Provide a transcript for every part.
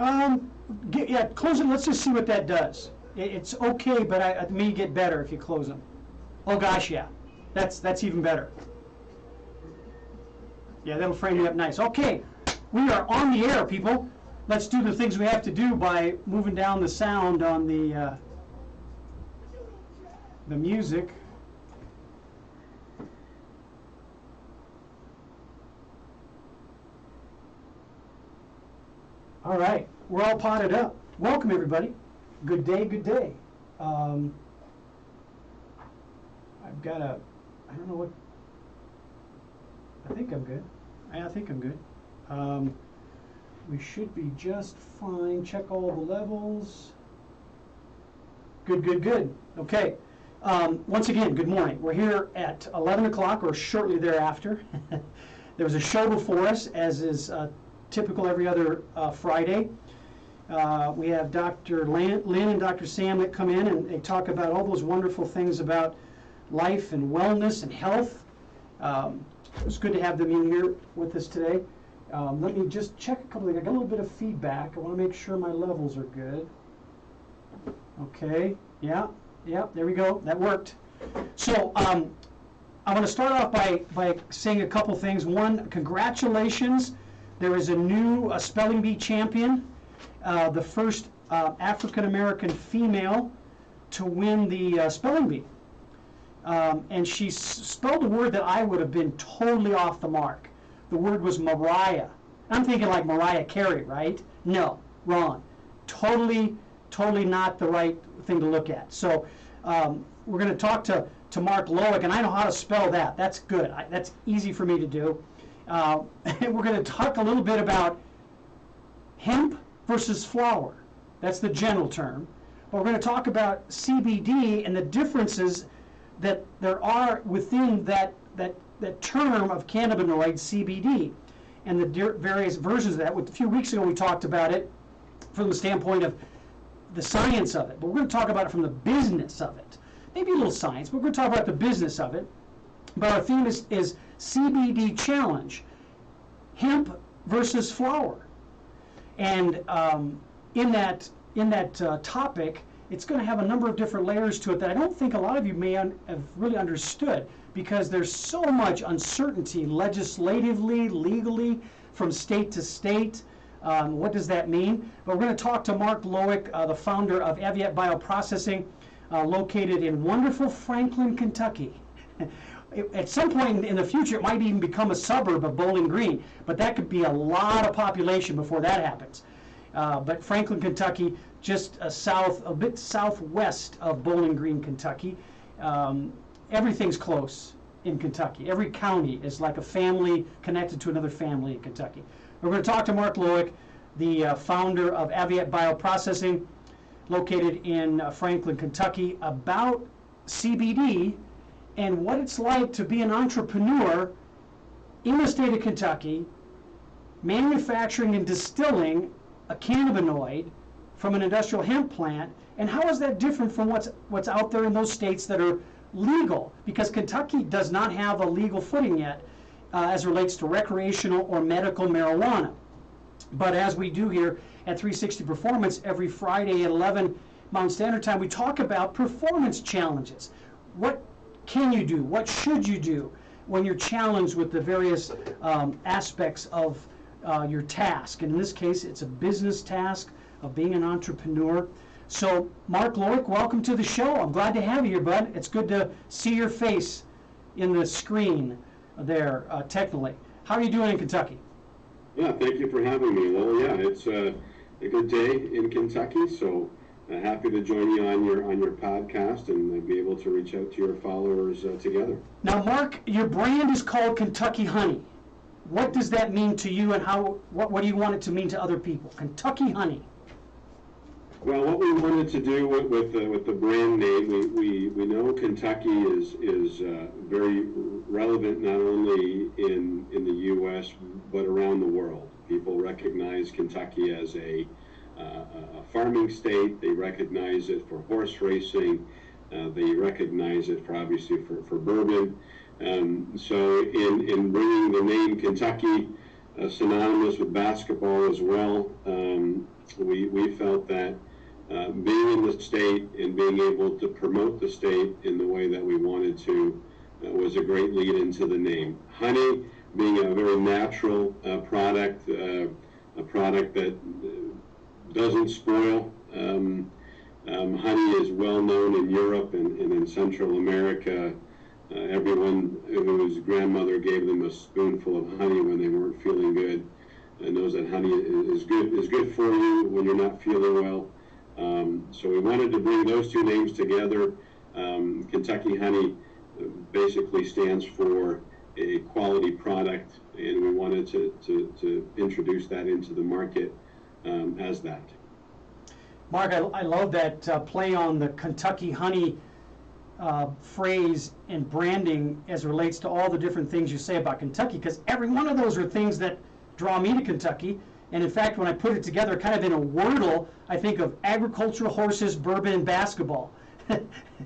Yeah, close it. Let's just see what that does. It's okay, but it may get better if you close them. Oh gosh, yeah, that's even better. Yeah, that'll frame you up nice. Okay, we are on the air, people. Let's do the things we have to do by moving down the sound on the music. All right, we're all potted up. Welcome, everybody. Good day, good day. I've got I don't know what, I think I'm good. I think I'm good. We should be just fine. Check all the levels. Good, good, good. Okay. Once again, good morning. We're here at 11 o'clock or shortly thereafter. There was a show before us, as is typical every other Friday. We have Dr. Lynn and Dr. Sam that come in and they talk about all those wonderful things about life and wellness and health. It's good to have them in here with us today. Let me just check a couple of things. I got a little bit of feedback. I want to make sure my levels are good. Okay, yeah, there we go. That worked. So I want to start off by saying a couple things. One, congratulations. There is a new spelling bee champion, the first African-American female to win the spelling bee. And she spelled a word that I would have been totally off the mark. The word was Mariah. I'm thinking like Mariah Carey, right? No, wrong. Totally not the right thing to look at. So we're going to talk to Mark Lowick, and I know how to spell that. That's good. That's easy for me to do. And we're going to talk a little bit about hemp versus flower. That's the general term. But we're going to talk about CBD and the differences that there are within that term of cannabinoid, CBD, and the various versions of that. A few weeks ago we talked about it from the standpoint of the science of it, but we're going to talk about it from the business of it. Maybe a little science, but we're going to talk about the business of it. But our theme is CBD challenge, hemp versus flower. And in that topic, it's going to have a number of different layers to it that I don't think a lot of you may have really understood, because there's so much uncertainty legislatively, legally, from state to state. What does that mean? But we're going to talk to Mark Lowick, the founder of Aviat Bioprocessing, located in wonderful Franklin, Kentucky. At some point in the future, it might even become a suburb of Bowling Green, but that could be a lot of population before that happens. But Franklin, Kentucky, just a bit southwest of Bowling Green, Kentucky. Everything's close in Kentucky. Every county is like a family connected to another family in Kentucky. We're going to talk to Mark Lowick, the founder of Aviat Bioprocessing, located in Franklin, Kentucky, about CBD and what it's like to be an entrepreneur in the state of Kentucky, manufacturing and distilling a cannabinoid from an industrial hemp plant, and how is that different from what's out there in those states that are legal? Because Kentucky does not have a legal footing yet as it relates to recreational or medical marijuana. But as we do here at 360 Performance every Friday at 11 Mountain Standard Time, we talk about performance challenges. What can you do? What should you do when you're challenged with the various aspects of your task? And in this case, it's a business task of being an entrepreneur. So, Mark Lowick, welcome to the show. I'm glad to have you here, bud. It's good to see your face in the screen there, technically. How are you doing in Kentucky? Yeah, thank you for having me. Well, yeah, it's a good day in Kentucky, so happy to join you on your podcast and be able to reach out to your followers together. Now, Mark, your brand is called Kentucky Honey. What does that mean to you, and what do you want it to mean to other people? Kentucky Honey. Well, what we wanted to do with the brand name, we know Kentucky is very relevant not only in the U.S. but around the world. People recognize Kentucky as a farming state. They recognize it for horse racing. They recognize it for obviously for bourbon. So in bringing the name Kentucky synonymous with basketball as well, we felt that being in the state and being able to promote the state in the way that we wanted to was a great lead into the name. Honey being a very natural product, a product that doesn't spoil. Honey is well known in Europe and in Central America. Everyone whose grandmother gave them a spoonful of honey when they weren't feeling good knows that honey is good for you when you're not feeling well. So we wanted to bring those two names together. Kentucky Honey basically stands for a quality product, and we wanted to introduce that into the market as that. Mark, I love that play on the Kentucky Honey phrase and branding as it relates to all the different things you say about Kentucky, because every one of those are things that draw me to Kentucky. And in fact, when I put it together kind of in a wordle, I think of agricultural, horses, bourbon, and basketball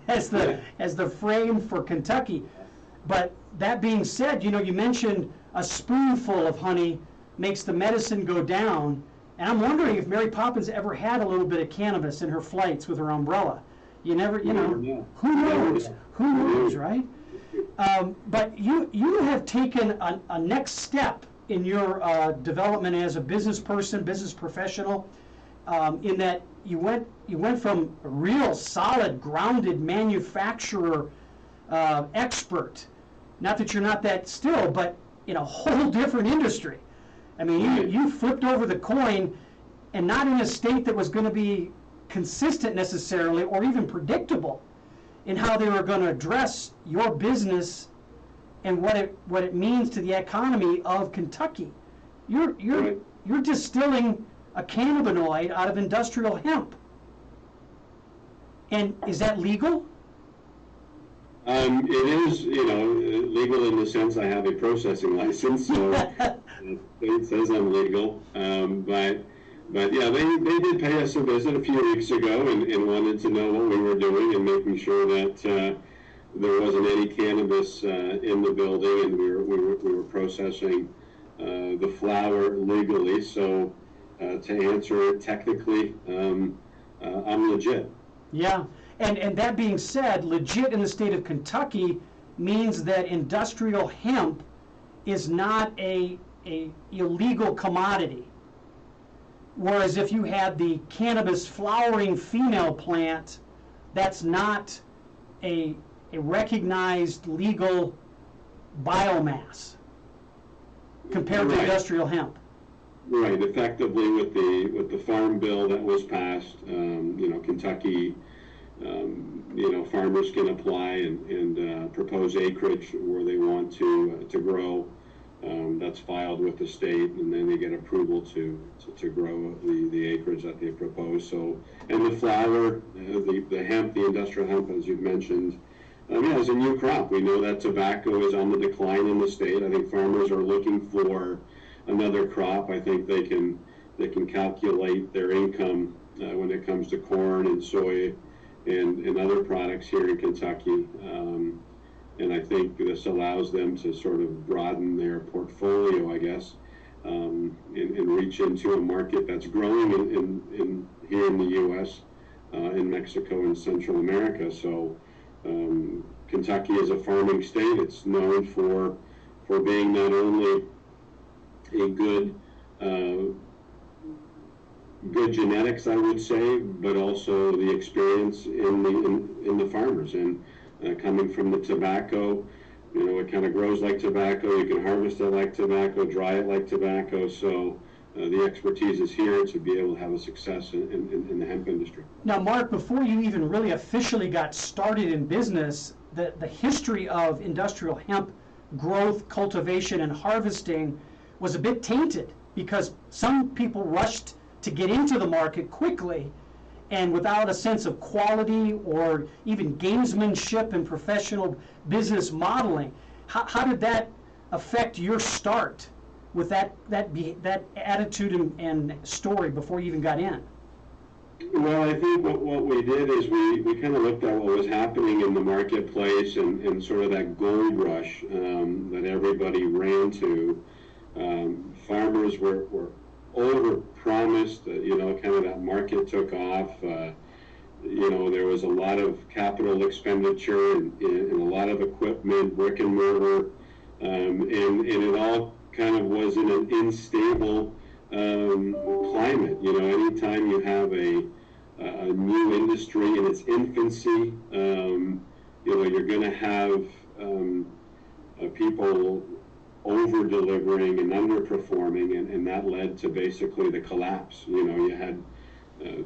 as the frame for Kentucky. But that being said, you know, you mentioned a spoonful of honey makes the medicine go down. And I'm wondering if Mary Poppins ever had a little bit of cannabis in her flights with her umbrella. You never, you know, who knows? Who knows, right? But you have taken a next step in your development as a business person, business professional, in that you went from a real solid, grounded manufacturer expert. Not that you're not that still, but in a whole different industry. I mean, you flipped over the coin, and not in a state that was going to be consistent necessarily, or even predictable in how they were going to address your business and what it means to the economy of Kentucky. You're distilling a cannabinoid out of industrial hemp, and is that legal? It is, you know, legal in the sense I have a processing license, so it says I'm legal. But yeah, they did pay us a visit a few weeks ago and wanted to know what we were doing and making sure that there wasn't any cannabis in the building, and we were processing the flower legally. So to answer it technically, I'm legit. Yeah. And that being said, legit in the state of Kentucky means that industrial hemp is not a illegal commodity. Whereas if you had the cannabis flowering female plant, that's not a recognized legal biomass compared to industrial hemp. Right. Effectively, with the farm bill that was passed, you know, Kentucky. You know, farmers can apply and propose acreage where they want to grow. That's filed with the state, and then they get approval to grow the acreage that they propose. So, and the flower, the hemp, the industrial hemp, as you've mentioned, yeah, is a new crop. We know that tobacco is on the decline in the state. I think farmers are looking for another crop. I think they can calculate their income when it comes to corn and soy and other products here in Kentucky. And I think this allows them to sort of broaden their portfolio, I guess, and reach into a market that's growing in here in the U.S., in Mexico and Central America. So Kentucky is a farming state. It's known for being not only a good genetics, I would say, but also the experience in the farmers. And coming from the tobacco, you know, it kind of grows like tobacco. You can harvest it like tobacco, dry it like tobacco. So the expertise is here to be able to have a success in the hemp industry. Now, Mark, before you even really officially got started in business, the history of industrial hemp growth, cultivation, and harvesting was a bit tainted because some people rushed to get into the market quickly and without a sense of quality or even gamesmanship and professional business modeling. How did that affect your start with that attitude and story before you even got in? Well, I think what we did is we kind of looked at what was happening in the marketplace and sort of that gold rush that everybody ran to. Farmers were over-promised, kind of that market took off. There was a lot of capital expenditure and a lot of equipment, brick and mortar, and it all kind of was in an unstable climate. Anytime you have a new industry in its infancy, you're going to have people over-delivering and underperforming, and that led to basically the collapse. You had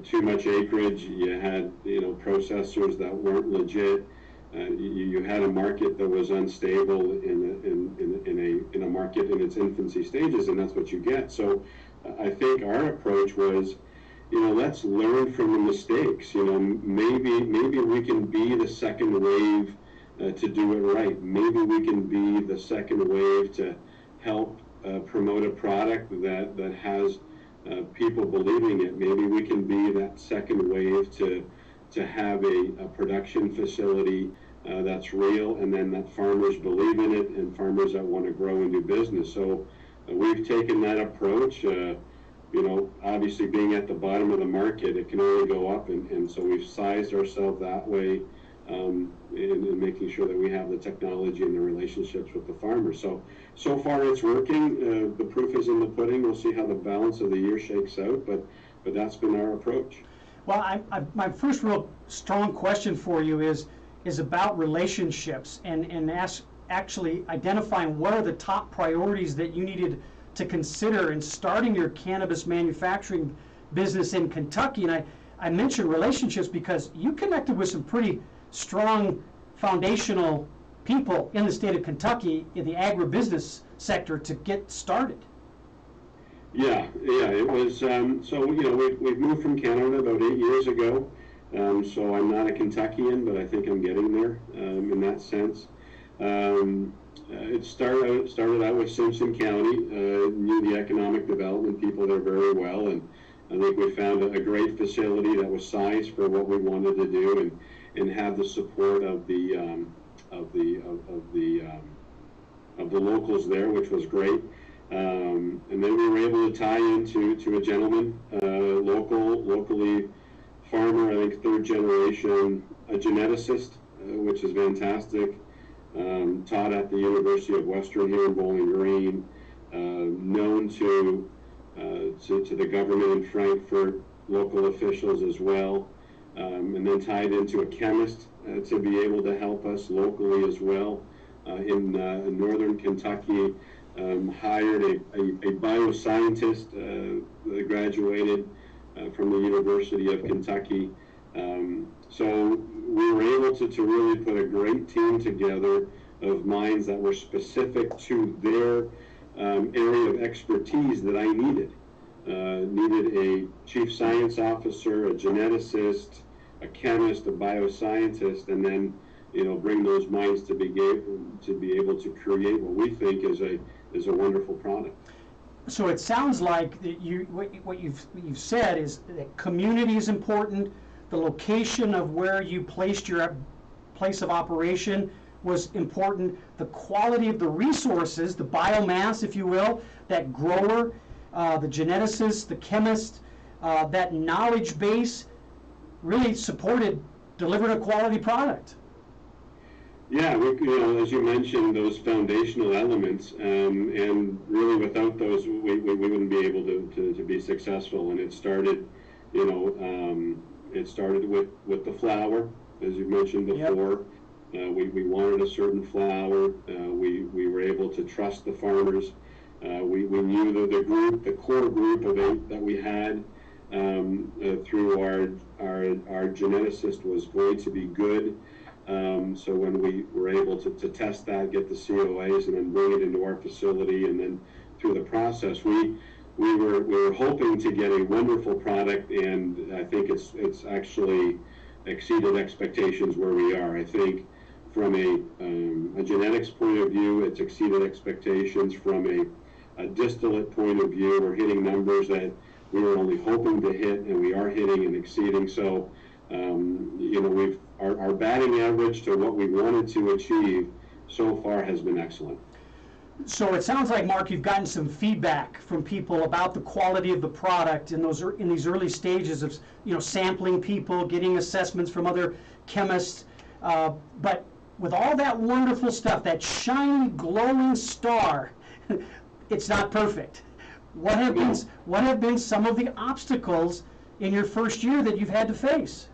too much acreage, you had processors that weren't legit, you had a market that was unstable in a market in its infancy stages, and that's what you get. So I think our approach was, let's learn from the mistakes. Maybe we can be the second wave to do it right. Maybe we can be the second wave to help promote a product that has people believing it. Maybe we can be that second wave to have a production facility that's real, and then that farmers believe in it, and farmers that want to grow and do business. So we've taken that approach. Obviously being at the bottom of the market, it can only go up, and so we've sized ourselves that way, in making sure that we have the technology and the relationships with the farmers. So far it's working. The proof is in the pudding. We'll see how the balance of the year shakes out, but that's been our approach. Well, my first real strong question for you is about relationships and actually identifying what are the top priorities that you needed to consider in starting your cannabis manufacturing business in Kentucky. And I mentioned relationships because you connected with some pretty strong foundational people in the state of Kentucky in the agribusiness sector to get started. Yeah, it was, so, we've moved from Canada about 8 years ago, so I'm not a Kentuckian, but I think I'm getting there, in that sense. It started out with Simpson County, knew the economic development people there very well, and I think we found a great facility that was sized for what we wanted to do, and have the support of the locals there, which was great. And then we were able to tie into a gentleman, locally farmer, I think third generation, a geneticist, which is fantastic. Taught at the University of Western here in Bowling Green, known to the government in Frankfurt, local officials as well, and then tied into a chemist to be able to help us locally as well. In northern Kentucky, hired a bioscientist that graduated from the University of Kentucky. So we were able to really put a great team together of minds that were specific to their area of expertise that I needed. Needed a chief science officer, a geneticist, a chemist, a bioscientist, and then bring those minds to be able to create what we think is a wonderful product. So it sounds like that what you've said is that community is important. The location of where you placed your place of operation was important. The quality of the resources, the biomass, if you will, that grower, the geneticist, the chemist, that knowledge base really supported delivering a quality product. Yeah, as you mentioned, those foundational elements, and really without those, we wouldn't be able to be successful. And it started, with the flower, as you mentioned before. Yep. We wanted a certain flower. We were able to trust the farmers. We knew that the core group of 8 that we had through our geneticist was going to be good. So when we were able to test that, get the COAs, and then bring it into our facility, and then through the process, we were hoping to get a wonderful product, and I think it's actually exceeded expectations where we are. I think from a genetics point of view, it's exceeded expectations. From a distillate point of view, we're hitting numbers that we were only hoping to hit, and we are hitting and exceeding. So, our batting average to what we wanted to achieve so far has been excellent. So it sounds like, Mark, you've gotten some feedback from people about the quality of the product in these early stages of, sampling people, getting assessments from other chemists. But with all that wonderful stuff, that shiny, glowing star, it's not perfect. What have been some of the obstacles in your first year that you've had to face?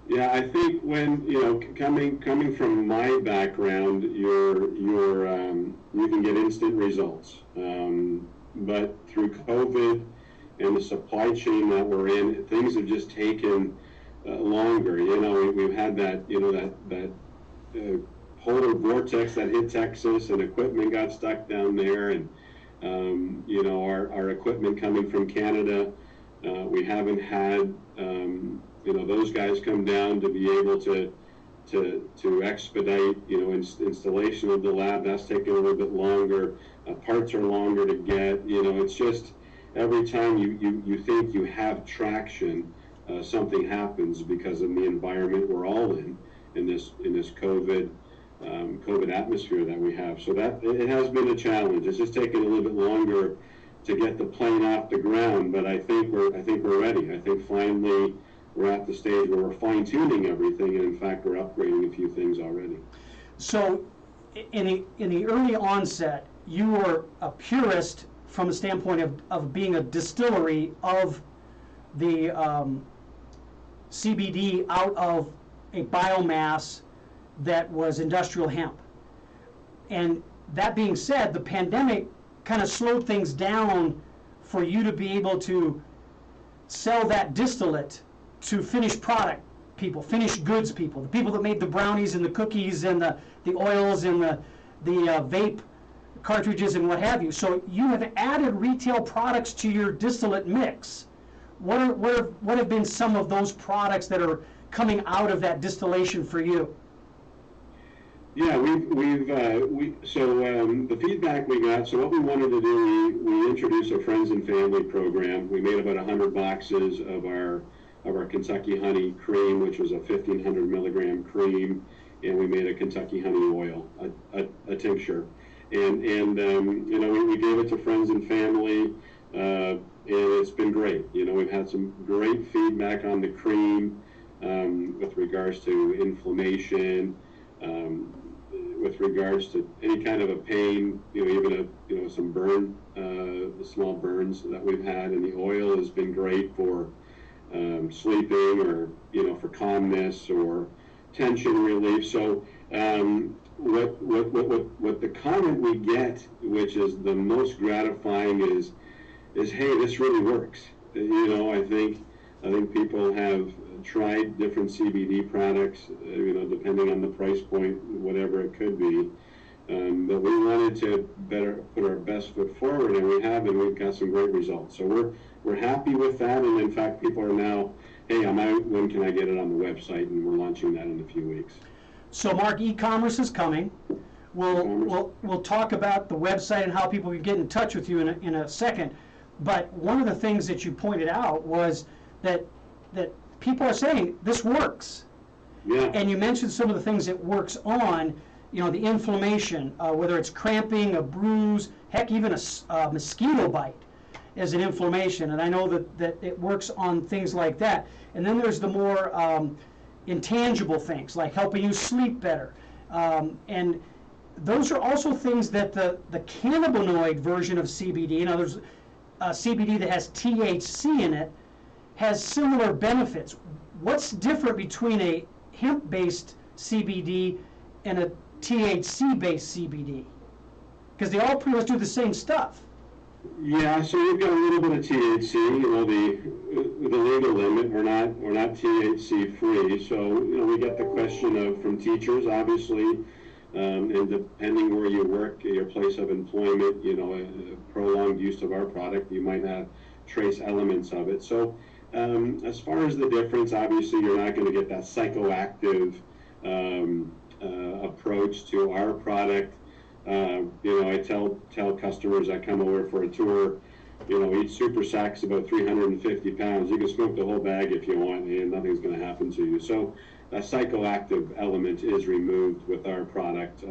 Yeah, I think when coming from my background, you can get instant results. But through COVID and the supply chain that we're in, things have just taken longer. We've had that polar vortex that hit Texas, and equipment got stuck down there, and our equipment coming from Canada, we haven't had those guys come down to be able to expedite installation of the lab. That's taken a little bit longer. Parts are longer to get. It's just every time you think you have traction, something happens because of the environment we're all in this COVID atmosphere that we have. So that it has been a challenge. It's just taken a little bit longer to get the plane off the ground, but I think we're ready. I think finally we're at the stage where we're fine-tuning everything, and in fact we're upgrading a few things already. So in the early onset, you were a purist from the standpoint of being a distillery of the CBD out of a biomass that was industrial hemp. And that being said, the pandemic kind of slowed things down for you to be able to sell that distillate to finished product people, finished goods people, the people that made the brownies and the cookies and the oils and the vape cartridges and what have you. So you have added retail products to your distillate mix. What have been some of those products that are coming out of that distillation for you? Yeah, the feedback we got, so what we wanted to do, we introduced a friends and family program. We made about 100 boxes of our Kentucky honey cream, which was a 1,500 milligram cream, and we made a Kentucky honey oil, a tincture. And we gave it to friends and family, and it's been great. We've had some great feedback on the cream with regards to inflammation, with regards to any kind of a pain, even some burn, the small burns that we've had, and the oil has been great for sleeping, or for calmness or tension relief. So what the comment we get, which is the most gratifying, is hey, this really works. I think people have tried different CBD products, depending on the price point, whatever it could be. But we wanted to better put our best foot forward, and we have, and we've got some great results. So we're happy with that, and in fact, people are now, hey, I'm out, when can I get it on the website? And we're launching that in a few weeks. So Mark, e-commerce is coming. We'll talk about the website and how people can get in touch with you in a second. But one of the things that you pointed out was that people are saying this works. Yeah. And you mentioned some of the things it works on, the inflammation, whether it's cramping, a bruise, heck, even a mosquito bite is an inflammation. And I know that it works on things like that. And then there's the more intangible things, like helping you sleep better. And those are also things that the cannabinoid version of CBD, there's CBD that has THC in it, has similar benefits. What's different between a hemp-based CBD and a THC-based CBD? Because they all pretty much do the same stuff. Yeah, so we've got a little bit of THC. The legal limit. We're not THC free. So we get the question from teachers, obviously, and depending where you work, your place of employment, a prolonged use of our product, you might have trace elements of it. So as far as the difference, obviously you're not going to get that psychoactive approach to our product. I tell customers that come over for a tour, each super sack's about 350 pounds. You can smoke the whole bag if you want, and nothing's going to happen to you. So a psychoactive element is removed with our product.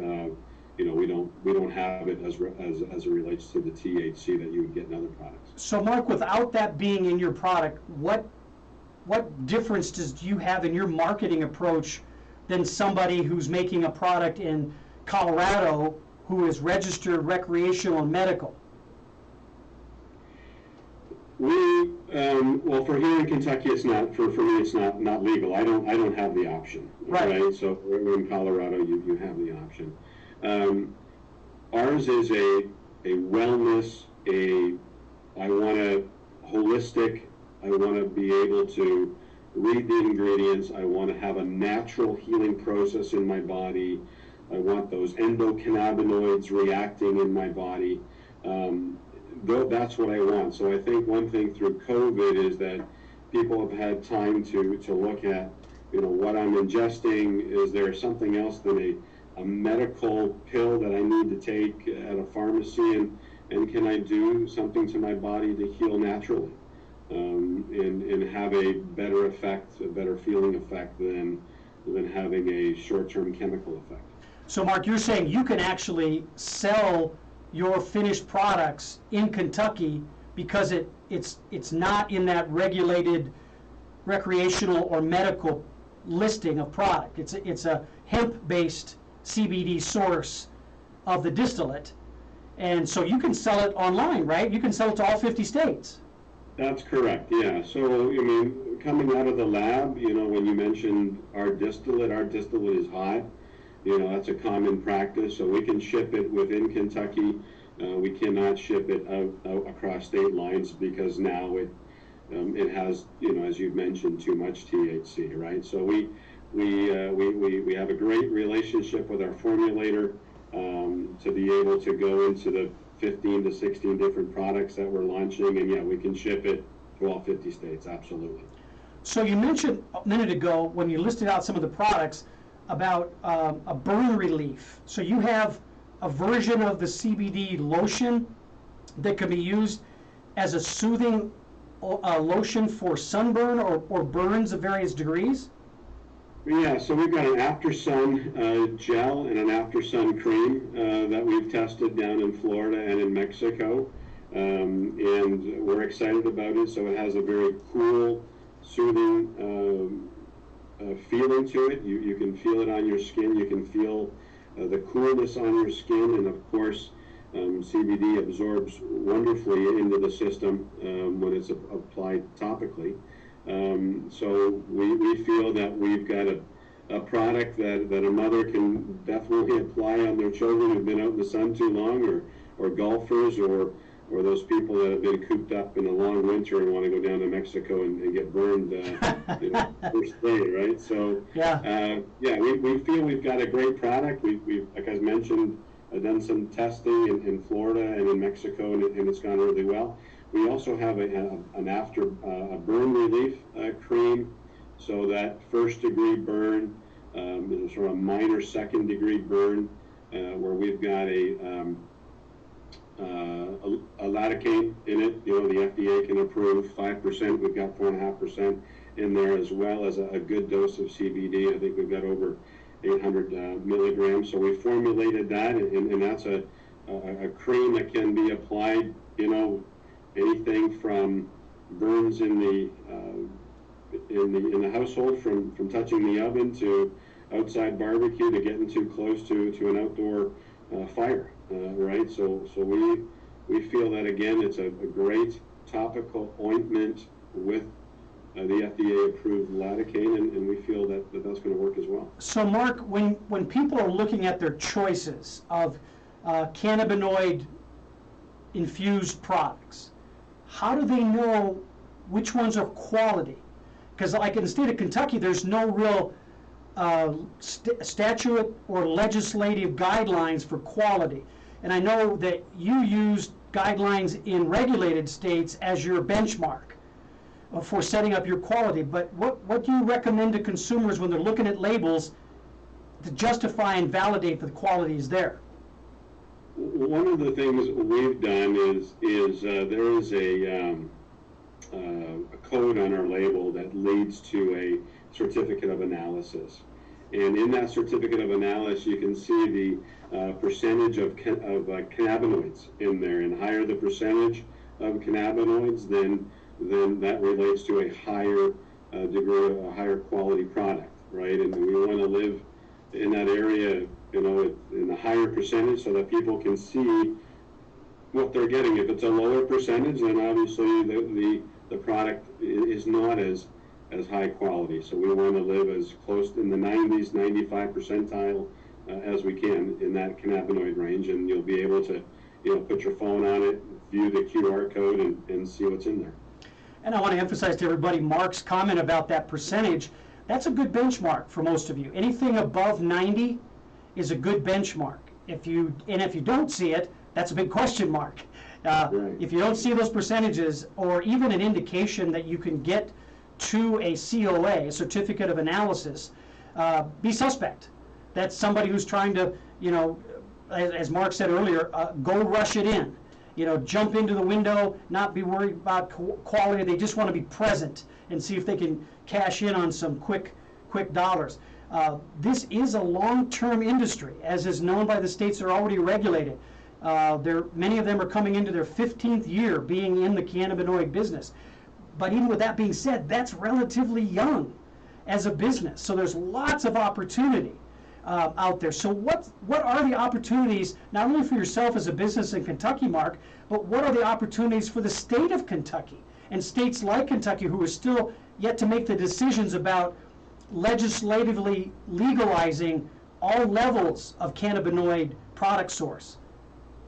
we don't have it as it relates to the THC that you would get in other products. So Mark, without that being in your product, what difference do you have in your marketing approach than somebody who's making a product in Colorado who is registered recreational and medical? Well, for here in Kentucky, it's not. For me, it's not legal. I don't have the option. Right. So in Colorado, you have the option. Ours is a wellness. I want a holistic. I want to be able to read the ingredients. I want to have a natural healing process in my body. I want those endocannabinoids reacting in my body. That's what I want. So I think one thing through COVID is that people have had time to look at, what I'm ingesting. Is there something else than a medical pill that I need to take at a pharmacy, and can I do something to my body to heal naturally, and have a better effect, a better feeling effect than having a short-term chemical effect. So Mark, you're saying you can actually sell your finished products in Kentucky because it's not in that regulated recreational or medical listing of product. It's a hemp-based CBD source of the distillate, and so you can sell it online, right? You can sell it to all 50 states. That's correct, yeah. So, coming out of the lab, when you mentioned our distillate is hot. That's a common practice, so we can ship it within Kentucky. We cannot ship it out across state lines because now it has, as you've mentioned, too much THC, right? So we have a great relationship with our formulator to be able to go into the 15 to 16 different products that we're launching, and yeah, we can ship it to all 50 states, absolutely. So you mentioned a minute ago when you listed out some of the products about a burn relief. So you have a version of the CBD lotion that can be used as a soothing lotion for sunburn or burns of various degrees? Yeah, so we've got an after sun gel and an after sun cream that we've tested down in Florida and in Mexico, and we're excited about it. So it has a very cool, soothing feeling to it. You can feel it on your skin. You can feel the coolness on your skin, and of course, CBD absorbs wonderfully into the system when it's applied topically. So we feel that we've got a product that a mother can definitely apply on their children who've been out in the sun too long, or golfers, or those people that have been cooped up in a long winter and want to go down to Mexico and get burned first day, right? So we feel we've got a great product. We've like I mentioned, done some testing in Florida and in Mexico, and it's gone really well. We also have an after burn relief cream, so that first degree burn, sort of a minor second degree burn, where we've got a lidocaine in it. The FDA can approve 5%. We've got 4.5% in there, as well as a good dose of CBD. I think we've got over 800 milligrams. So we formulated that, and that's a cream that can be applied, anything from burns in the household, from touching the oven to outside barbecue to getting too close to an outdoor fire, right? So we feel that, again, it's a great topical ointment with the FDA-approved lidocaine, and we feel that that's going to work as well. So Mark, when people are looking at their choices of cannabinoid-infused products, how do they know which ones are quality? Because like in the state of Kentucky, there's no real statute or legislative guidelines for quality. And I know that you use guidelines in regulated states as your benchmark for setting up your quality. But what do you recommend to consumers when they're looking at labels to justify and validate that the quality is there? One of the things we've done is there is a code on our label that leads to a certificate of analysis. And in that certificate of analysis, you can see the percentage of cannabinoids in there, and higher the percentage of cannabinoids, then that relates to a higher degree, a higher quality product, right? And we want to live in that area, you know, in a higher percentage, so that people can see what they're getting. If it's a lower percentage, then obviously the product is not as high quality. So we want to live as close in the 90s, 95 percentile as we can in that cannabinoid range, and you'll be able to, you know, put your phone on it, view the QR code, and see what's in there. And I want to emphasize to everybody Mark's comment about that percentage. That's a good benchmark for most of you. Anything above 90 is a good benchmark. If you don't see it, that's a big question mark. Right. If you don't see those percentages, or even an indication that you can get to a COA, a certificate of analysis, be suspect. That's somebody who's trying to, you know, as Mark said earlier, go rush it in. You know, jump into the window, not be worried about quality. They just want to be present and see if they can cash in on some quick dollars. This is a long-term industry, as is known by the states that are already regulated. Many of them are coming into their 15th year being in the cannabinoid business. But even with that being said, that's relatively young as a business. So there's lots of opportunity out there. So what are the opportunities, not only for yourself as a business in Kentucky, Mark, but what are the opportunities for the state of Kentucky and states like Kentucky who are still yet to make the decisions about legislatively legalizing all levels of cannabinoid product source?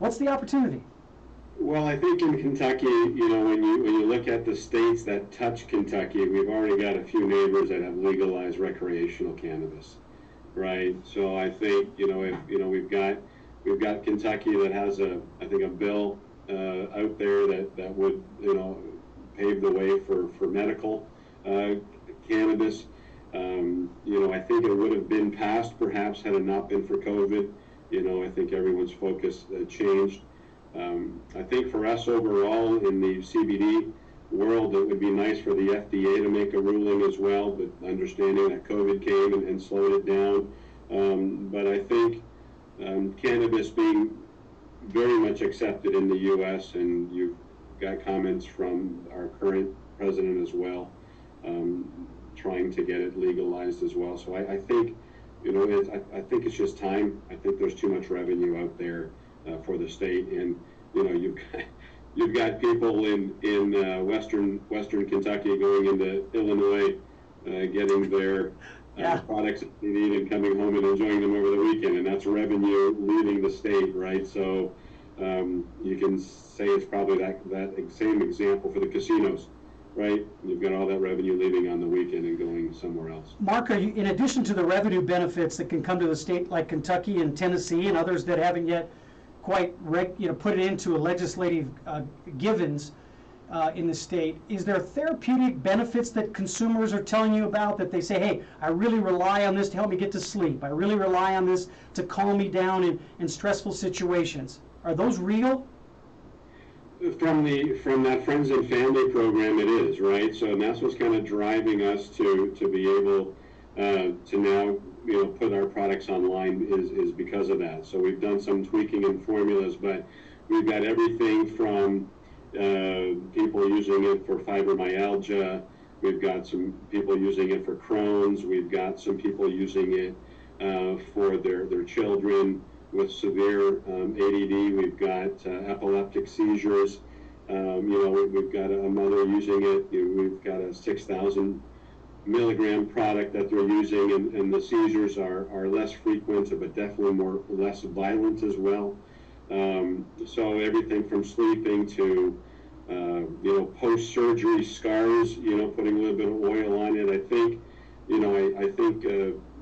What's the opportunity? Well, I think in Kentucky, you know, when you look at the states that touch Kentucky, we've already got a few neighbors that have legalized recreational cannabis, right? So I think, you know, if you know we've got Kentucky that has a bill out there that would, you know, pave the way for medical cannabis. You know, I think it would have been passed perhaps had it not been for COVID. You know, I think everyone's focus changed. I think for us overall in the CBD world, it would be nice for the FDA to make a ruling as well, but understanding that COVID came and slowed it down. But I think cannabis being very much accepted in the U.S., and you've got comments from our current president as well, trying to get it legalized as well. So I think, you know, I think it's just time. I think there's too much revenue out there for the state, and you know, you've got people in western Kentucky going into Illinois, getting their products that they need and coming home and enjoying them over the weekend, and that's revenue leaving the state, right? So you can say it's probably that same example for the casinos, right? You've got all that revenue leaving on the weekend and going somewhere else. Mark, are you, in addition to the revenue benefits that can come to the state like Kentucky and Tennessee and others that haven't yet quite put it into a legislative givens in the state, is there therapeutic benefits that consumers are telling you about, that they say, hey, I really rely on this to help me get to sleep. I really rely on this to calm me down in stressful situations. Are those real? From that Friends and Family program, it is, right? So, and that's what's kind of driving us to be able to now, you know, put our products online is because of that. So we've done some tweaking in formulas, but we've got everything from people using it for fibromyalgia. We've got some people using it for Crohn's. We've got some people using it for their children with severe ADD. We've got epileptic seizures. You know, we've got a mother using it. We've got a 6,000 milligram product that they're using, and the seizures are less frequent, but definitely less violent as well. So everything from sleeping to you know, post-surgery scars, you know, putting a little bit of oil on it. I think, you know, I think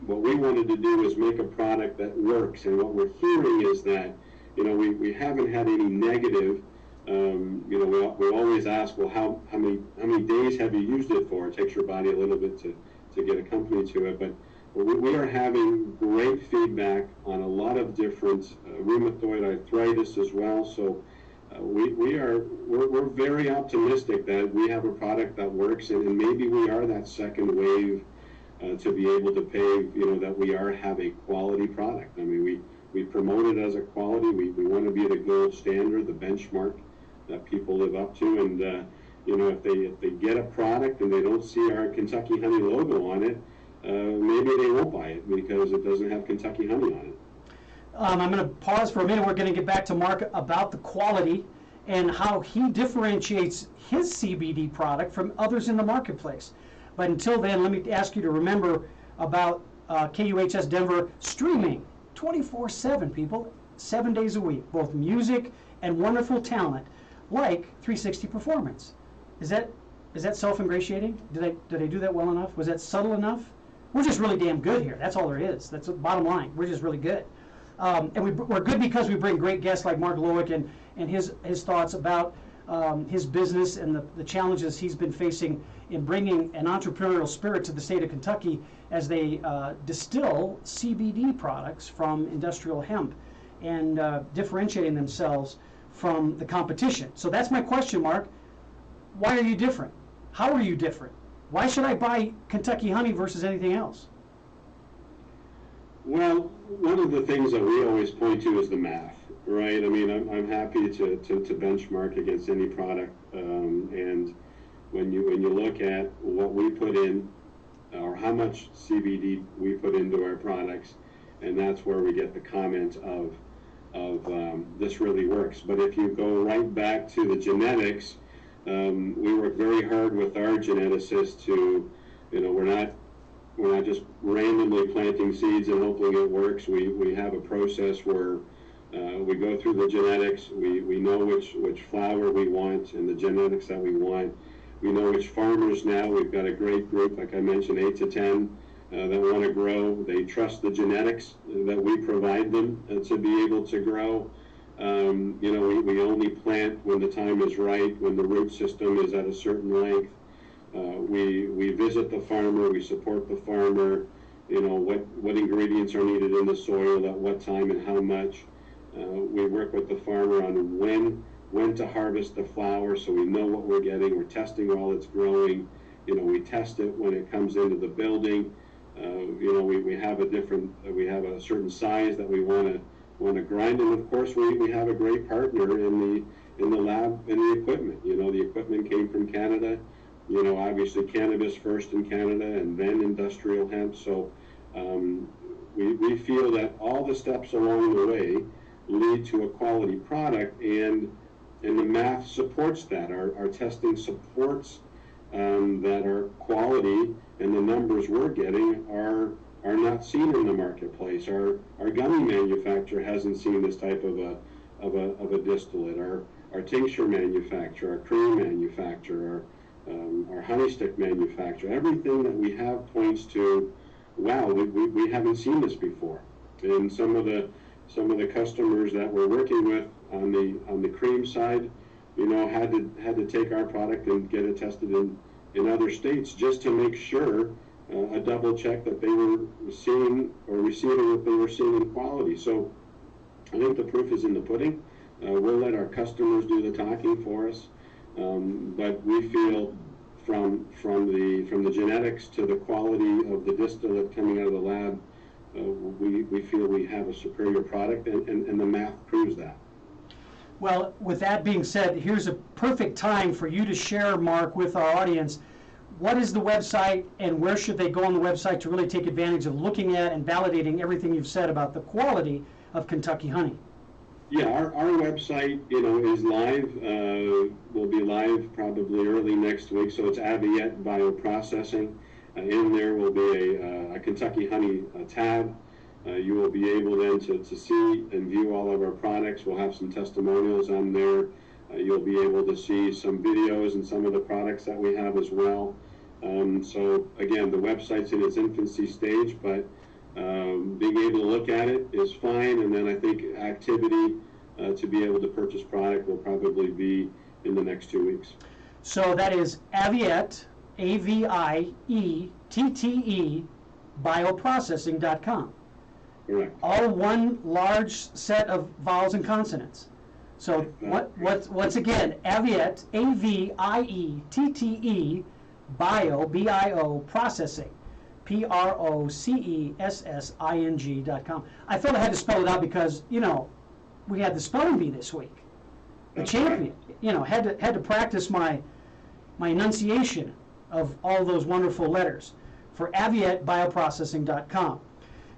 what we wanted to do is make a product that works, and what we're hearing is that, you know, we haven't had any negative. You know, we always ask, well, how many days have you used it for? It takes your body a little bit to get accustomed to it, but we are having great feedback on a lot of different rheumatoid arthritis as well. So we're very optimistic that we have a product that works, and maybe we are that second wave to be able to pave, that we have a quality product. I mean, we promote it as a quality. We want to be the gold standard, the benchmark that people live up to. And if they get a product and they don't see our Kentucky Honey logo on it, maybe they won't buy it because it doesn't have Kentucky Honey on it. I'm going to pause for a minute. We're going to get back to Mark about the quality and how he differentiates his CBD product from others in the marketplace. But until then, let me ask you to remember about KUHS Denver streaming 24/7, people, 7 days a week, both music and wonderful talent like 360 Performance. Is that self-ingratiating? Did I do that well enough? Was that subtle enough? We're just really damn good here. That's all there is. That's the bottom line. We're just really good. And we're good because we bring great guests like Mark Lowick and his thoughts about his business and the challenges he's been facing in bringing an entrepreneurial spirit to the state of Kentucky as they distill CBD products from industrial hemp and differentiating themselves from the competition. So that's my question, Mark. Why are you different? How are you different? Why should I buy Kentucky Honey versus anything else? Well, one of the things that we always point to is the math, right? I mean, I'm happy to benchmark against any product, and when you look at what we put in, or how much CBD we put into our products, and that's where we get the comment of this really works. But if you go right back to the genetics, we work very hard with our geneticists to, we're not just randomly planting seeds and hoping it works. We have a process where we go through the genetics. We know which flower we want and the genetics that we want. We know which farmers now. We've got a great group, like I mentioned, 8 to 10 that want to grow. They trust the genetics that we provide them to be able to grow. We only plant when the time is right, when the root system is at a certain length. We visit the farmer, we support the farmer, what ingredients are needed in the soil at what time and how much. We work with the farmer on when to harvest the flower, so we know what we're getting. We're testing while it's growing. We test it when it comes into the building. We have a certain size that we want to grind, and of course we have a great partner in the lab and the equipment. The equipment came from Canada. Obviously cannabis first in Canada and then industrial hemp. So we feel that all the steps along the way lead to a quality product, and the math supports that. Our testing supports that our quality and the numbers we're getting are not seen in the marketplace. Our gummy manufacturer hasn't seen this type of a distillate. Our tincture manufacturer, our cream manufacturer, our honey stick manufacturer, everything that we have points to, wow, we haven't seen this before. And some of the customers that we're working with on the cream side, had to take our product and get it tested in other states just to make sure, a double check that they were seeing or receiving what they were seeing in quality. So I think the proof is in the pudding. We'll let our customers do the talking for us. But we feel from the genetics to the quality of the distillate coming out of the lab, we feel we have a superior product, and the math proves that. Well, with that being said, here's a perfect time for you to share, Mark, with our audience. What is the website, and where should they go on the website to really take advantage of looking at and validating everything you've said about the quality of Kentucky honey? Yeah, our website, is live. Will be live probably early next week. So it's Aviette Bioprocessing. In there will be a Kentucky Honey tab. You will be able then to see and view all of our products. We'll have some testimonials on there. You'll be able to see some videos and some of the products that we have as well. So again, the website's in its infancy stage, but being able to look at it is fine. And then I think activity to be able to purchase product will probably be in the next 2 weeks. So that is Aviette, AVIETTE, bioprocessing.com. Correct. All one large set of vowels and consonants. So once again, Aviette, AVIETTE, bio, BIO, processing. PROCESSING.com. I felt I had to spell it out because, you know, we had the spelling bee this week. The champion. You know, had to practice my enunciation of all those wonderful letters for avietbioprocessing.com.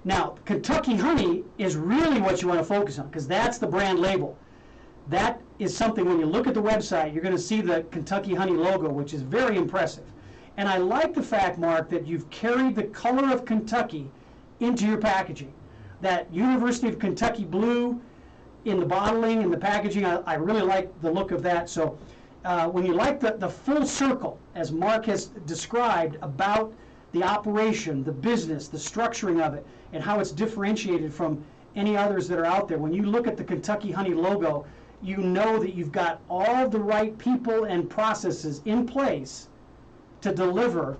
Now, Kentucky honey is really what you want to focus on because that's the brand label. That is something, when you look at the website, you're going to see the Kentucky honey logo, which is very impressive. And I like the fact, Mark, that you've carried the color of Kentucky into your packaging. That University of Kentucky blue in the bottling and the packaging, I really like the look of that. So when you like the full circle, as Mark has described, about the operation, the business, the structuring of it, and how it's differentiated from any others that are out there, when you look at the Kentucky honey logo, you know that you've got all the right people and processes in place to deliver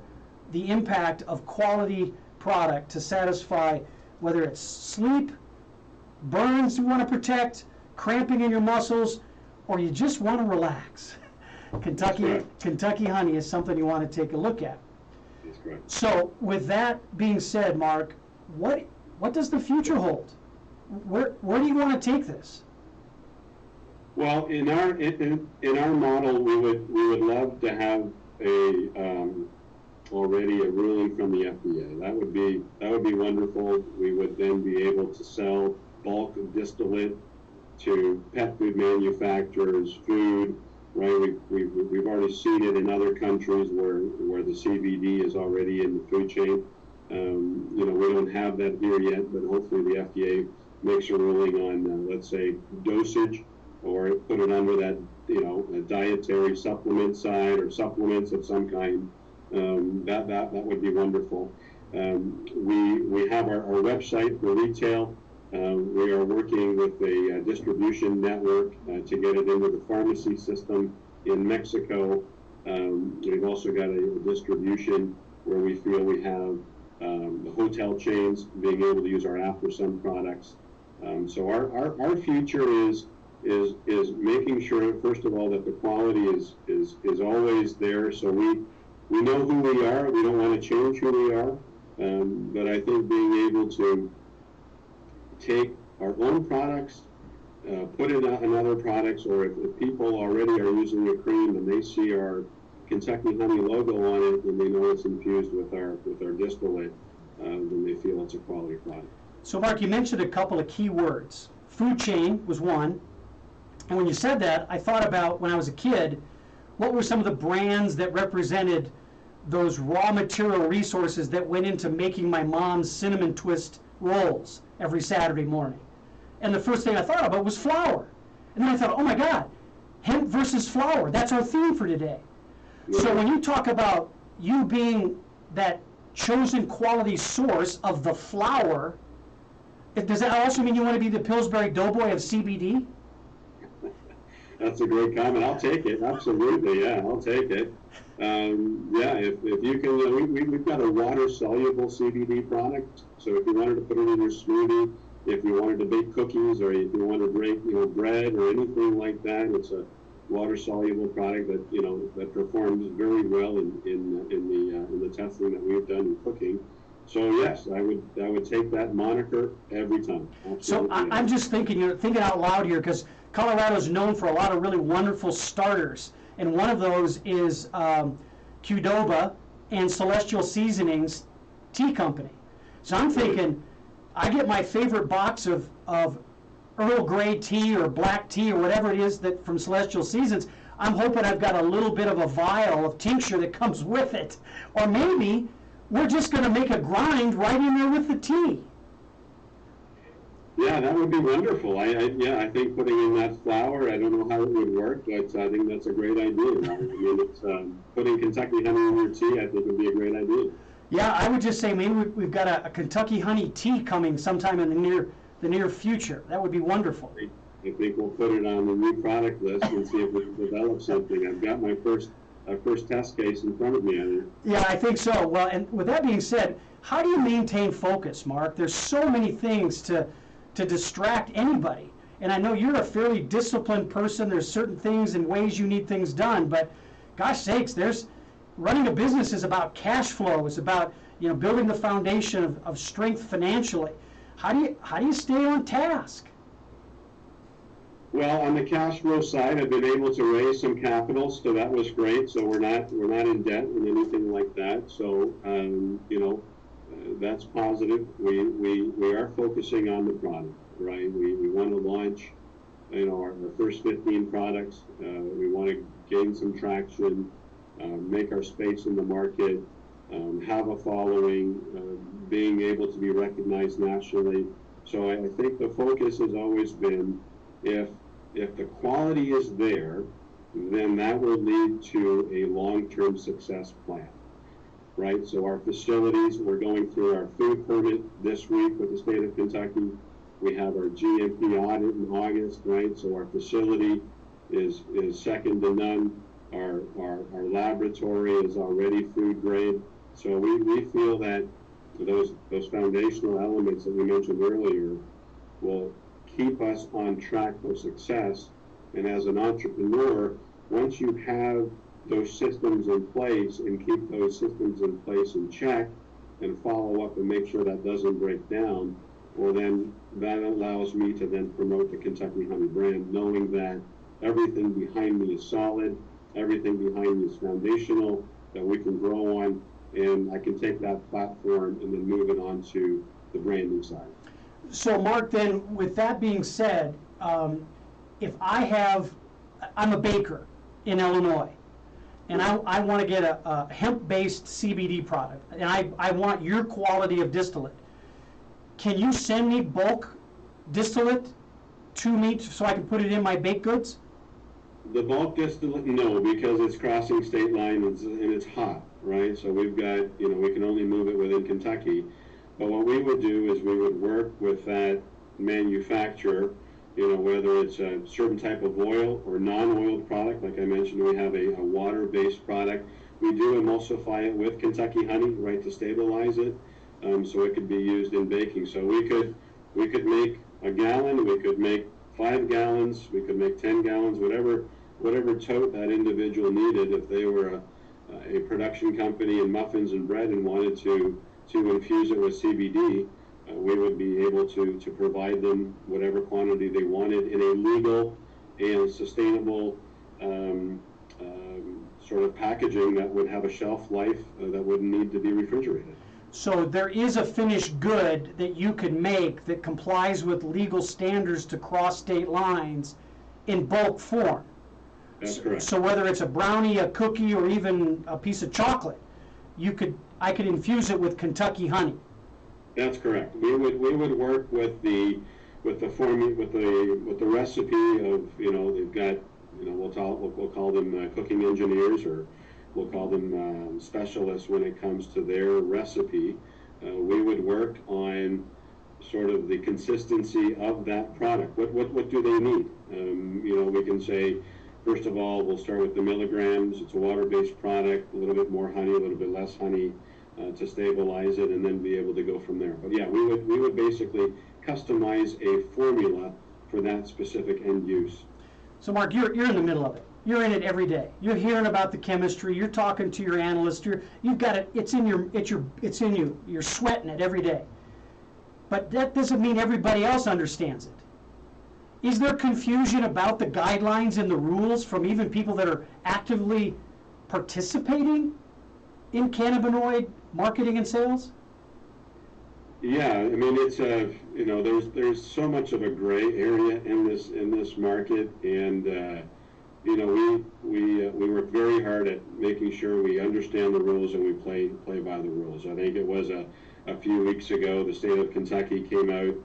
the impact of quality product to satisfy whether it's sleep, burns you want to protect, cramping in your muscles, or you just want to relax. Kentucky honey is something you want to take a look at. That's correct. So with that being said, Mark, what does the future hold? Where do you want to take this? Well, in our model, we would love to have already a ruling from the FDA. That would be wonderful. We would then be able to sell bulk distillate to pet food manufacturers, food. Right, we've already seen it in other countries where the CBD is already in the food chain. You know, we don't have that here yet, but hopefully the FDA makes a ruling on, let's say, dosage, or put it under that, you know, a dietary supplement side or supplements of some kind. That would be wonderful. We have our website for retail. We are working with a distribution network to get it into the pharmacy system in Mexico. We've also got a distribution where we feel we have the hotel chains being able to use our After Sun products. So our future is making sure, first of all, that the quality is always there. So we know who we are. We don't want to change who we are. But I think being able to take our own products, put it in other products, or if people already are using a cream and they see our Kentucky honey logo on it, and they know it's infused with our distillate, then they feel it's a quality product. So Mark, you mentioned a couple of key words. Food chain was one. And when you said that, I thought about when I was a kid, what were some of the brands that represented those raw material resources that went into making my mom's cinnamon twist rolls every Saturday morning. And the first thing I thought about was flour. And then I thought, oh my God, hemp versus flour. That's our theme for today. Yeah. So when you talk about you being that chosen quality source of the flour, does that also mean you want to be the Pillsbury Doughboy of CBD? That's a great comment. I'll take it. Absolutely. Yeah, I'll take it. Yeah, if you can, we've got a water-soluble CBD product. So if you wanted to put it in your smoothie, if you wanted to bake cookies, or if you want to bake, bread or anything like that, it's a water-soluble product that that performs very well in the testing that we've done in cooking. So yes, I would take that moniker every time. Absolutely. So I'm just thinking out loud here, because Colorado is known for a lot of really wonderful starters, and one of those is Qdoba and Celestial Seasonings Tea Company. So I'm thinking, I get my favorite box of Earl Grey tea or black tea or whatever it is that from Celestial Seasons. I'm hoping I've got a little bit of a vial of tincture that comes with it, or maybe we're just going to make a grind right in there with the tea. Yeah, that would be wonderful. I think putting in that flour, I don't know how it would work, but I think that's a great idea. I mean, it's, putting Kentucky honey in your tea, I think would be a great idea. Yeah, I would just say maybe we've got a Kentucky honey tea coming sometime in the near future. That would be wonderful. I think we'll put it on the new product list and see if we can develop something. I've got my first test case in front of me. Yeah, I think so. Well, and with that being said, how do you maintain focus, Mark? There's so many things to distract anybody. And I know you're a fairly disciplined person. There's certain things and ways you need things done, but gosh sakes, there's running a business is about cash flow. It's about, you know, building the foundation of strength financially. How do you stay on task? Well, on the cash flow side, I've been able to raise some capital, so that was great. So we're not in debt or anything like that. So you know, that's positive. We are focusing on the product, right? We want to launch, you know, our first 15 products. We want to gain some traction, make our space in the market, have a following, being able to be recognized nationally. So I think the focus has always been, if the quality is there, then that will lead to a long-term success plan, right? So our facilities, we're going through our food permit this week with the state of Kentucky. We have our GMP audit in August, right? So our facility is second to none. Our laboratory is already food grade. So we feel that those foundational elements that we mentioned earlier will keep us on track for success. And as an entrepreneur, once you have those systems in place and keep those systems in place in check and follow up and make sure that doesn't break down, well, then that allows me to then promote the Kentucky Honey brand, knowing that everything behind me is solid, everything behind me is foundational, that we can grow on, and I can take that platform and then move it on to the branding side. So Mark, then with that being said, if I'm a baker in Illinois, and I want to get a hemp-based CBD product, and I want your quality of distillate, can you send me bulk distillate to me so I can put it in my baked goods? The bulk distillate, no, because it's crossing state line and it's hot, right? So we've got, you know, we can only move it within Kentucky. But what we would do is we would work with that manufacturer, you know, whether it's a certain type of oil or non-oiled product. Like I mentioned, we have a water-based product. We do emulsify it with Kentucky honey, right, to stabilize it, so it could be used in baking. So we could make a gallon, we could make 5 gallons, we could make 10 gallons, whatever tote that individual needed. If they were a production company in muffins and bread and wanted to infuse it with CBD, we would be able to provide them whatever quantity they wanted in a legal and sustainable sort of packaging that would have a shelf life that wouldn't need to be refrigerated. So there is a finished good that you could make that complies with legal standards to cross state lines in bulk form. That's correct. So whether it's a brownie, a cookie, or even a piece of chocolate, I could infuse it with Kentucky honey. That's correct. We would work with the recipe of, you know, they've got, you know, we'll call them cooking engineers, or we'll call them specialists when it comes to their recipe. We would work on sort of the consistency of that product. What do they need? You know, we can say, first of all, we'll start with the milligrams. It's a water-based product, a little bit more honey, a little bit less honey to stabilize it, and then be able to go from there. But yeah, we would basically customize a formula for that specific end use. So Mark, you're in the middle of it. You're in it every day. You're hearing about the chemistry. You're talking to your analyst. You've got it. It's in you. You're sweating it every day. But that doesn't mean everybody else understands it. Is there confusion about the guidelines and the rules from even people that are actively participating in cannabinoid marketing and sales? Yeah, I mean, it's you know, there's so much of a gray area in this market, and you know, we work very hard at making sure we understand the rules and we play by the rules. I think it was a few weeks ago the state of Kentucky came out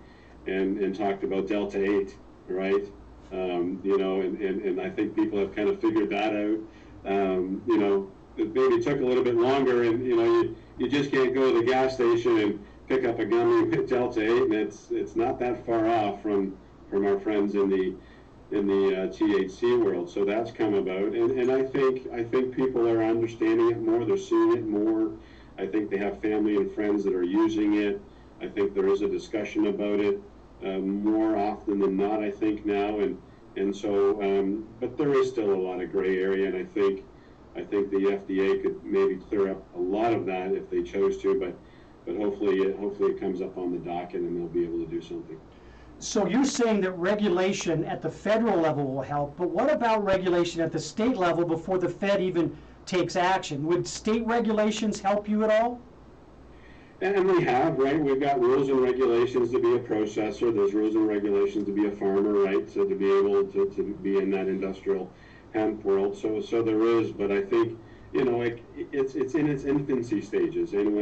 and talked about Delta 8, right? You know, and I think people have kind of figured that out. You know, it maybe took a little bit longer, and you know, you just can't go to the gas station and pick up a gummy with Delta 8, and it's not that far off from our friends in the THC world. So that's come about, and I think people are understanding it more. They're seeing it more. I think they have family and friends that are using it. I think there is a discussion about it more often than not, I think, now, and so but there is still a lot of gray area, and I think I think the FDA could maybe clear up a lot of that if they chose to, but hopefully it comes up on the docket and they'll be able to do something. So you're saying that regulation at the federal level will help, but what about regulation at the state level before the Fed even takes action? Would state regulations help you at all? And we have, right? We've got rules and regulations to be a processor. There's rules and regulations to be a farmer, right? So to be able to be in that industrial hemp world. So there is, but I think, it's in its infancy stages. And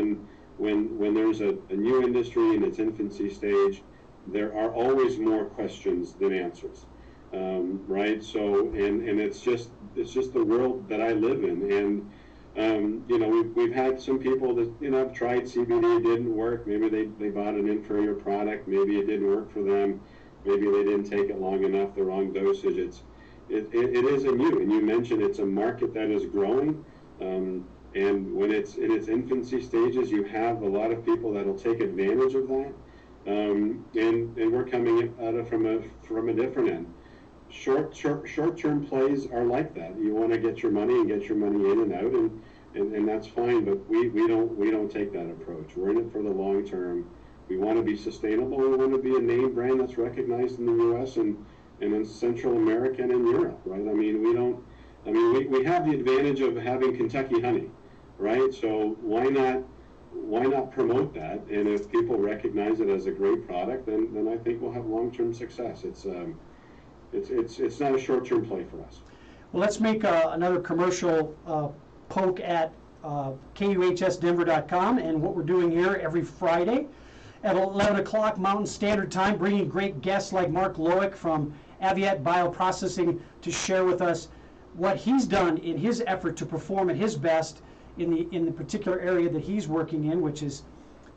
when there's a new industry in its infancy stage, there are always more questions than answers, right? So, and it's just the world that I live in. And we've had some people that, have tried CBD, didn't work. Maybe they bought an inferior product. Maybe it didn't work for them. Maybe they didn't take it long enough, the wrong dosage. It is a new, and you mentioned it's a market that is growing. And when it's in its infancy stages, you have a lot of people that'll take advantage of that. And we're coming at it from a different end. Short-term plays are like that. You want to get your money in and out, and that's fine. But we don't take that approach. We're in it for the long term. We want to be sustainable. We want to be a name brand that's recognized in the U.S. and in Central America and in Europe, right? I mean, we have the advantage of having Kentucky honey, right? So why not promote that? And if people recognize it as a great product, then I think we'll have long-term success. It's not a short-term play for us. Well, let's make another commercial poke at KUHSdenver.com and what we're doing here every Friday at 11 o'clock Mountain Standard Time, bringing great guests like Mark Loic from Aviat Bioprocessing to share with us what he's done in his effort to perform at his best in the particular area that he's working in, which is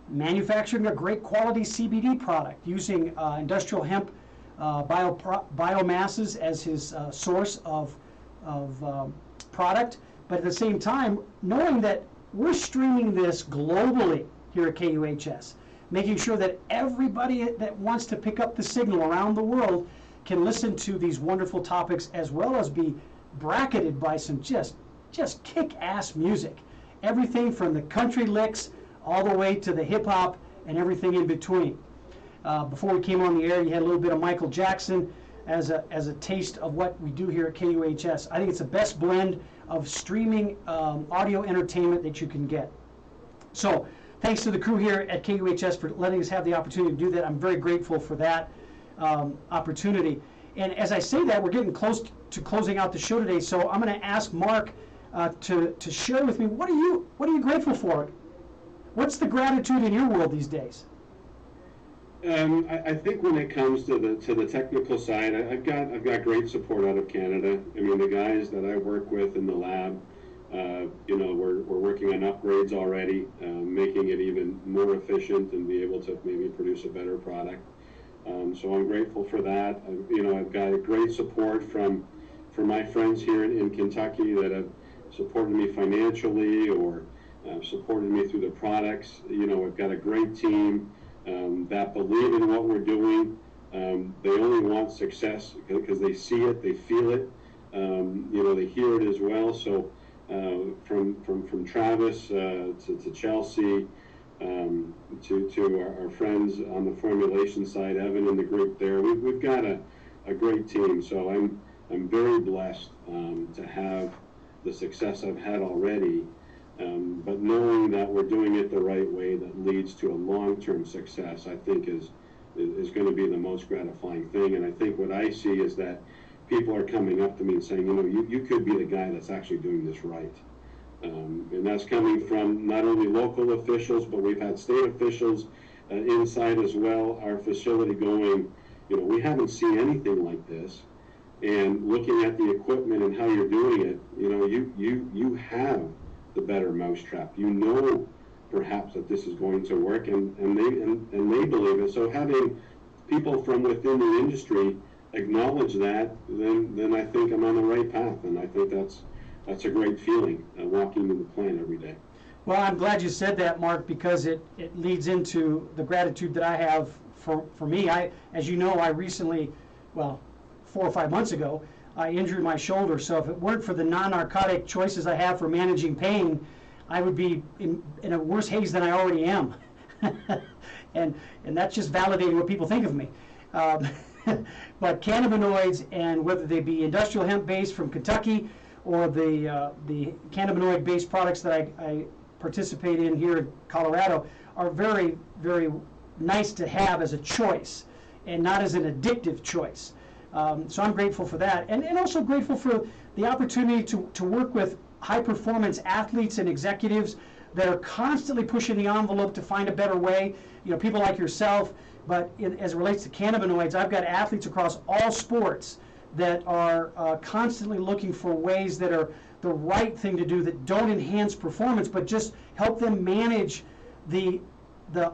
manufacturing a great quality CBD product using industrial hemp biomasses as his source of product, but at the same time knowing that we're streaming this globally here at KUHS, making sure that everybody that wants to pick up the signal around the world can listen to these wonderful topics, as well as be bracketed by some just kick-ass music. Everything from the country licks all the way to the hip-hop and everything in between. Before we came on the air, you had a little bit of Michael Jackson as a taste of what we do here at KUHS. I think it's the best blend of streaming audio entertainment that you can get. So thanks to the crew here at KUHS for letting us have the opportunity to do that. I'm very grateful for that opportunity. And as I say that, we're getting close to closing out the show today, so I'm going to ask Mark to share with me, what are you grateful for? What's the gratitude in your world these days? I think when it comes to the technical side, I've got great support out of Canada. I mean, the guys that I work with in the lab, we're working on upgrades already, making it even more efficient and be able to maybe produce a better product. So I'm grateful for that. I've got a great support from my friends here in Kentucky that have supported me financially or supported me through the products. I've got a great team that believe in what we're doing. They only want success because they see it, they feel it, they hear it as well. So from Travis to Chelsea, to our friends on the formulation side, Evan and the group there, we've got a great team. So I'm very blessed to have the success I've had already. But knowing that we're doing it the right way that leads to a long-term success, I think is going to be the most gratifying thing. And I think what I see is that people are coming up to me and saying, you could be the guy that's actually doing this right. And that's coming from not only local officials, but we've had state officials inside as well. Our facility going, we haven't seen anything like this. And looking at the equipment and how you're doing it, you have the better mousetrap. Perhaps that this is going to work, and they believe it. So having people from within the industry acknowledge that, then I think I'm on the right path, and I think that's a great feeling, walking into the plant every day. Well, I'm glad you said that, Mark, because it leads into the gratitude that I have for me. As you know, I recently, 4 or 5 months ago, I injured my shoulder. So if it weren't for the non-narcotic choices I have for managing pain, I would be in a worse haze than I already am. and that's just validating what people think of me. But cannabinoids, and whether they be industrial hemp-based from Kentucky or the cannabinoid-based products that I participate in here in Colorado, are very, very nice to have as a choice and not as an addictive choice. So I'm grateful for that, and also grateful for the opportunity to work with high-performance athletes and executives that are constantly pushing the envelope to find a better way. You know, people like yourself, but as it relates to cannabinoids, I've got athletes across all sports that are constantly looking for ways that are the right thing to do, that don't enhance performance, but just help them manage the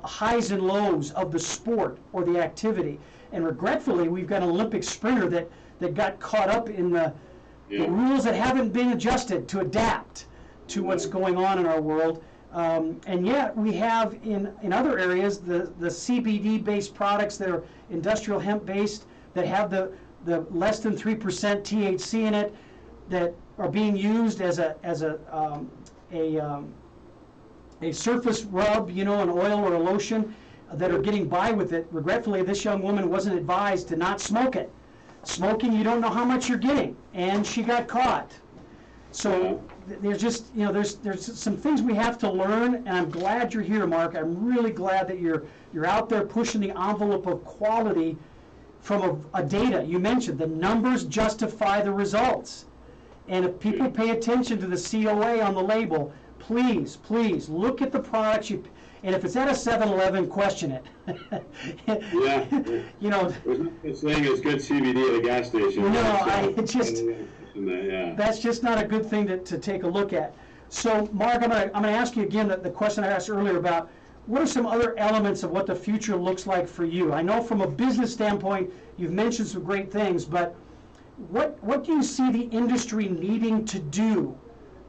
highs and lows of the sport or the activity. And regretfully, we've got an Olympic sprinter that got caught up in the rules that haven't been adjusted to adapt to what's going on in our world. And yet we have in other areas the CBD-based products that are industrial hemp-based, that have the less than 3% THC in it, that are being used as a surface rub, you know, an oil or a lotion, that are getting by with it. Regretfully, this young woman wasn't advised to not smoke it. Smoking, you don't know how much you're getting, and she got caught. So there's just, you know, there's some things we have to learn, and I'm glad you're here, Mark. I'm really glad that you're out there pushing the envelope of quality from a data. You mentioned the numbers justify the results. And if people pay attention to the COA on the label, please look at the products you. And if it's at a 7-Eleven, question it. Yeah. You know. It's saying it's good CBD at a gas station. No, that's just not a good thing to take a look at. So, Mark, I'm gonna ask you again the question I asked earlier about what are some other elements of what the future looks like for you? I know from a business standpoint, you've mentioned some great things, but what do you see the industry needing to do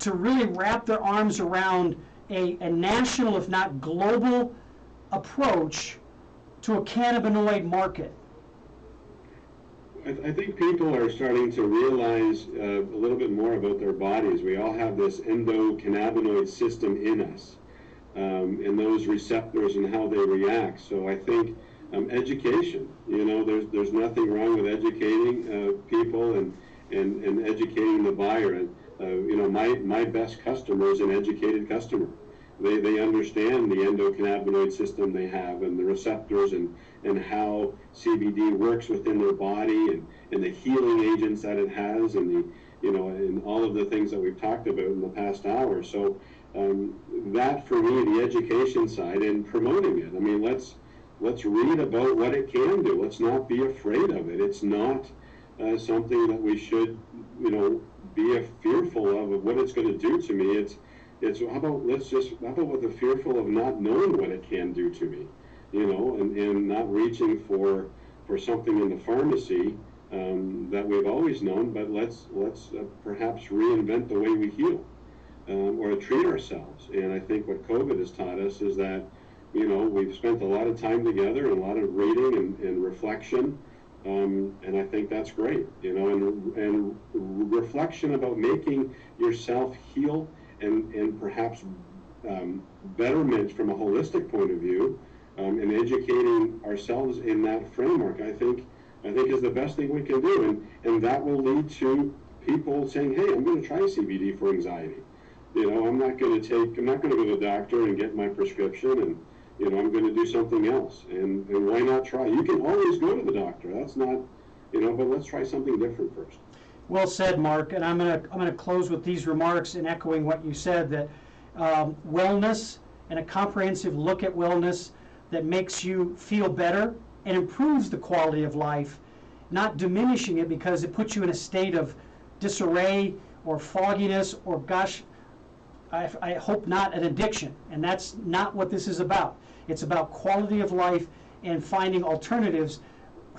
to really wrap their arms around a national, if not global, approach to a cannabinoid market? I think people are starting to realize a little bit more about their bodies. We all have this endocannabinoid system in us, and those receptors and how they react. So I think education, you know, there's nothing wrong with educating people and educating the buyer. You know, my best customer is an educated customer. They understand the endocannabinoid system they have, and the receptors, and how CBD works within their body, and the healing agents that it has, and and all of the things that we've talked about in the past hour. So that, for me, the education side and promoting it. I mean, let's read about what it can do. Let's not be afraid of it. It's not something that we should, be fearful of what it's going to do to me. It's how about with the fearful of not knowing what it can do to me, and not reaching for something in the pharmacy that we've always known, but let's perhaps reinvent the way we heal or treat ourselves. And I think what COVID has taught us is that we've spent a lot of time together and a lot of reading and reflection. And I think that's great, and reflection about making yourself heal and perhaps betterment from a holistic point of view, and educating ourselves in that framework, I think is the best thing we can do, and that will lead to people saying, hey, I'm going to try CBD for anxiety. I'm not going to go to the doctor and get my prescription, and I'm going to do something else. And why not try? You can always go to the doctor. That's not, but let's try something different first. Well said, Mark. And I'm gonna close with these remarks in echoing what you said, that wellness and a comprehensive look at wellness that makes you feel better and improves the quality of life, not diminishing it because it puts you in a state of disarray or fogginess or, gosh, I hope not an addiction. And that's not what this is about. It's about quality of life and finding alternatives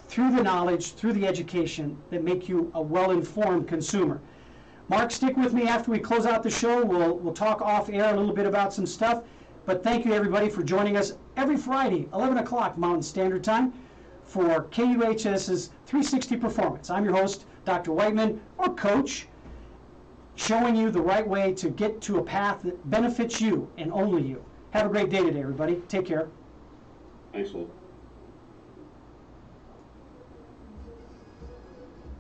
through the knowledge, through the education that make you a well-informed consumer. Mark, stick with me after we close out the show. We'll talk off air a little bit about some stuff. But thank you, everybody, for joining us every Friday, 11 o'clock Mountain Standard Time, for KUHS's 360 Performance. I'm your host, Dr. Whiteman, or Coach, showing you the right way to get to a path that benefits you and only you. Have a great day today, everybody. Take care. Thanks, Lou.